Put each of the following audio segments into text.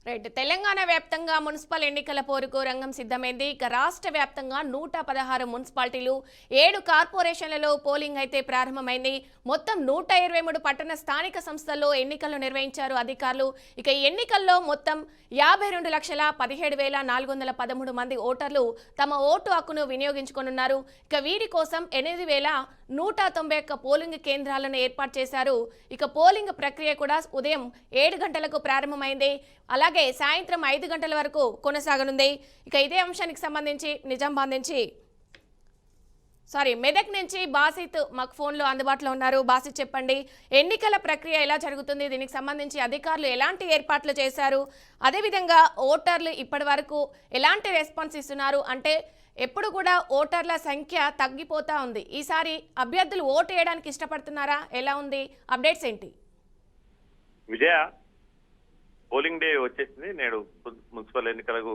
Right. Telangana వ్యాప్తంగా municipal ఎన్నికల పోరుకు రంగం సిద్ధమైంది. ఇక రాష్ట్ర వ్యాప్తంగా 116 మున్సిపాలిటీలు 7 కార్పొరేషన్లలో పోలింగ్ అయితే ప్రారంభమైంది. మొత్తం 123 పట్టణ స్థానిక సంస్థల్లో ఎన్నికలు నిర్వహించారు అధికారులు. ఇక ఈ ఎన్నికల్లో మొత్తం 52,17,413 మంది ఓటర్లు తమ ఓటు హక్కును వినియోగించుకోనున్నారు. ఇక వీరి కోసం 8,191 పోలింగ్ కేంద్రాలను ఏర్పాటు చేశారు. ఇక పోలింగ్ ప్రక్రియ కూడా ఉదయం 7 గంటలకు ప్రారంభమైంది. అలాగే సాయంత్రం 5 గంటల వరకు కొనసాగనుంది. ఇక ఇదే అంశానికి సంబంధించి మెదక్ నుంచి బాసిత్ మాకు ఫోన్లో అందుబాటులో ఉన్నారు. బాసిత్, చెప్పండి, ఎన్నికల ప్రక్రియ ఎలా జరుగుతుంది? దీనికి సంబంధించి అధికారులు ఎలాంటి ఏర్పాట్లు చేశారు? అదేవిధంగా ఓటర్లు ఇప్పటి వరకు ఎలాంటి రెస్పాన్స్ ఇస్తున్నారు? అంటే ఎప్పుడు కూడా ఓటర్ల సంఖ్య తగ్గిపోతా ఉంది. ఈసారి అభ్యర్థులు ఓటు వేయడానికి ఇష్టపడుతున్నారా? ఎలా ఉంది? అప్డేట్స్ ఏంటి? విజయ, పోలింగ్ డే వచ్చేసింది. నేడు మున్సిపల్ ఎన్నికలకు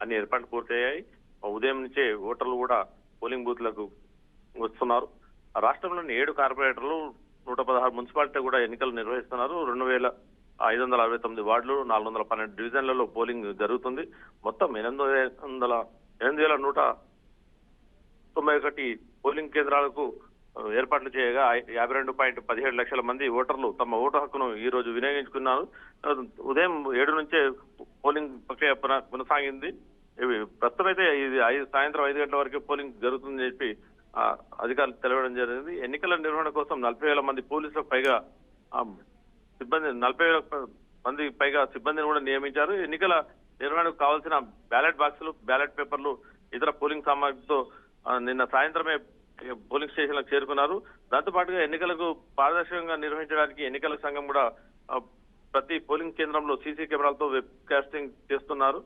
అన్ని ఏర్పాట్లు పూర్తయ్యాయి. ఉదయం నుంచే ఓటర్లు కూడా పోలింగ్ బూత్లకు వస్తున్నారు. రాష్ట్రంలోని 7 కార్పొరేటర్లు 116 మున్సిపాలిటీ కూడా ఎన్నికలు నిర్వహిస్తున్నారు. 2,569 వార్డులు 412 డివిజన్లలో పోలింగ్ జరుగుతుంది. మొత్తం 8,191 పోలింగ్ కేంద్రాలకు ఏర్పాట్లు చేయగా 52.17 లక్షల మంది ఓటర్లు తమ ఓటు హక్కును ఈ రోజు వినియోగించుకున్నారు. ఉదయం 7 నుంచే పోలింగ్ ప్రక్రియ కొనసాగింది. ప్రస్తుతం అయితే ఇది సాయంత్రం 5 గంటల వరకు పోలింగ్ జరుగుతుందని చెప్పి అధికారులు తెలవడం జరిగింది. ఎన్నికల నిర్వహణ కోసం 40,000 మంది పోలీసులకు పైగా సిబ్బంది 40,000 మంది పైగా సిబ్బందిని కూడా నియమించారు. ఎన్నికల నిర్వహణకు కావాల్సిన బ్యాలెట్ బాక్సులు, బ్యాలెట్ పేపర్లు, ఇతర పోలింగ్ సామాగ్రితో నిన్న సాయంత్రమే పోలింగ్ స్టేషన్లకు చేరుకున్నారు. దాంతో పాటుగా ఎన్నికలకు పారదర్శకంగా నిర్వహించడానికి ఎన్నికల సంఘం కూడా ప్రతి పోలింగ్ కేంద్రంలో సీసీ కెమెరాలతో వెబ్ కాస్టింగ్ చేస్తున్నారు.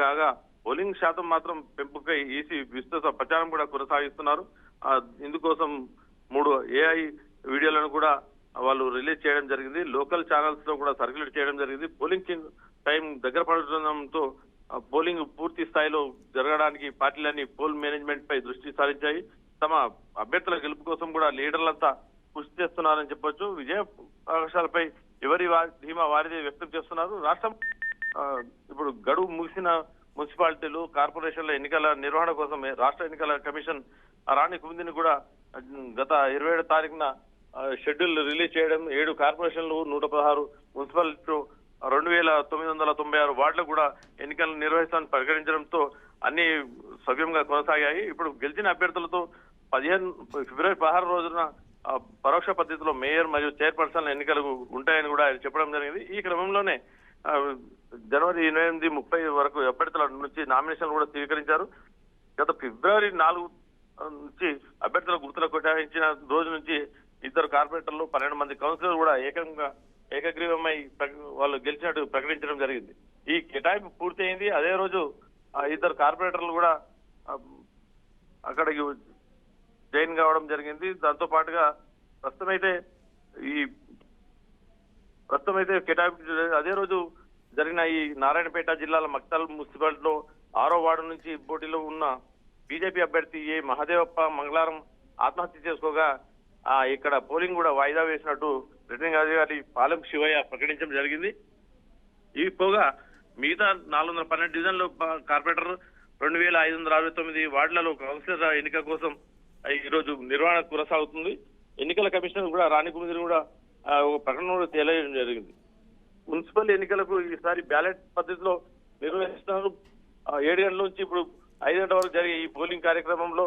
కాగా పోలింగ్ శాతం మాత్రం పెంపుకై ఈసీ విస్తృత ప్రచారం కూడా కొనసాగిస్తున్నారు. ఇందుకోసం 3 AI వీడియోలను కూడా వాళ్ళు రిలీజ్ చేయడం జరిగింది. లోకల్ ఛానల్స్ లో కూడా సర్క్యులేట్ చేయడం జరిగింది. పోలింగ్ టైం దగ్గర పడుతుండడంతో పోలింగ్ పూర్తి స్థాయిలో జరగడానికి పార్టీలన్నీ పోల్ మేనేజ్మెంట్ పై దృష్టి సారించాయి. తమ అభ్యర్థుల గెలుపు కోసం కూడా లీడర్లంతా కృషి చేస్తున్నారని చెప్పొచ్చు. విజయ అవకాశాలపై ఎవరి ధీమా వారిదే వ్యక్తం చేస్తున్నారు. రాష్ట్రం ఇప్పుడు గడువు ముగిసిన మున్సిపాలిటీలు, కార్పొరేషన్ల ఎన్నికల నిర్వహణ కోసం రాష్ట్ర ఎన్నికల కమిషన్ రాణి కుందిని కూడా గత 27వ తారీఖున షెడ్యూల్ రిలీజ్ చేయడం, 7 కార్పొరేషన్లు 116 మున్సిపాలిటీ 2,996 వార్డులు కూడా ఎన్నికలు నిర్వహిస్తామని ప్రకటించడంతో అన్ని సవ్యంగా కొనసాగాయి. ఇప్పుడు గెలిచిన అభ్యర్థులతో ఫిబ్రవరి 16 రోజున పరోక్ష పద్ధతిలో మేయర్ మరియు చైర్పర్సన్ ఎన్నికలు ఉంటాయని కూడా ఆయన చెప్పడం జరిగింది. ఈ క్రమంలోనే జనవరి 28, 30 వరకు అభ్యర్థుల నుంచి నామినేషన్లు కూడా స్వీకరించారు. గత ఫిబ్రవరి 4 నుంచి అభ్యర్థుల గుర్తులకు కేటాయించిన రోజు నుంచి 2 కార్పొరేటర్లు 12 మంది కౌన్సిలర్లు కూడా ఏకగ్రీవమై వాళ్ళు గెలిచినట్టు ప్రకటించడం జరిగింది. ఈ కేటాయింపు పూర్తయింది. అదే రోజు 2 కార్పొరేటర్లు కూడా అక్కడికి జాయిన్ కావడం జరిగింది. దాంతో పాటుగా ప్రస్తుతమైతే కేటాయింపు అదే రోజు జరిగిన ఈ నారాయణపేట జిల్లాల మక్తల్ మున్సిపాలిటీలో 6వ వార్డు నుంచి పోటీలో ఉన్న బీజేపీ అభ్యర్థి ఏ మహదేవప్ప మంగళవారం ఆత్మహత్య చేసుకోగా ఇక్కడ పోలింగ్ కూడా వాయిదా వేసినట్టు రిటర్నింగ్ అధికారి పాలెం శివయ్య ప్రకటించడం జరిగింది. ఈ పోగా మిగతా 412 డివిజన్లు కార్పొరేటర్ 2,569 వార్డులలో కౌన్సిలర్ ఎన్నిక కోసం ఈ రోజు నిర్వహణ కొనసాగుతుంది. ఎన్నికల కమిషనర్ కూడా రాణి కుందిని కూడా ఒక ప్రకటన తెలియజేయడం జరిగింది. మున్సిపల్ ఎన్నికలకు ఈసారి బ్యాలెట్ పద్ధతిలో నిర్వహిస్తున్నారు. 7 గంటల నుంచి ఇప్పుడు 5 గంటల వరకు జరిగే ఈ పోలింగ్ కార్యక్రమంలో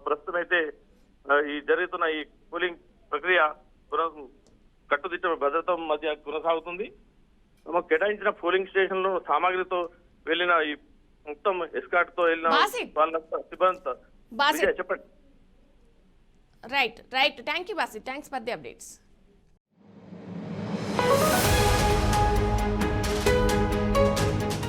ప్రస్తుతం అయితే ఈ జరుగుతున్న ఈ పోలింగ్ ప్రక్రియ కట్టుదిట్ట భద్రత మధ్య కొనసాగుతుంది. కేటాయించిన పోలింగ్ స్టేషన్ లో సామాగ్రితో వెళ్ళిన ఈ మొత్తం ఎస్కాట్ తో వెళ్ళిన వాళ్ళంతా సిబ్బంది చెప్పండి. Right. Thank you Basit. Thanks for the updates.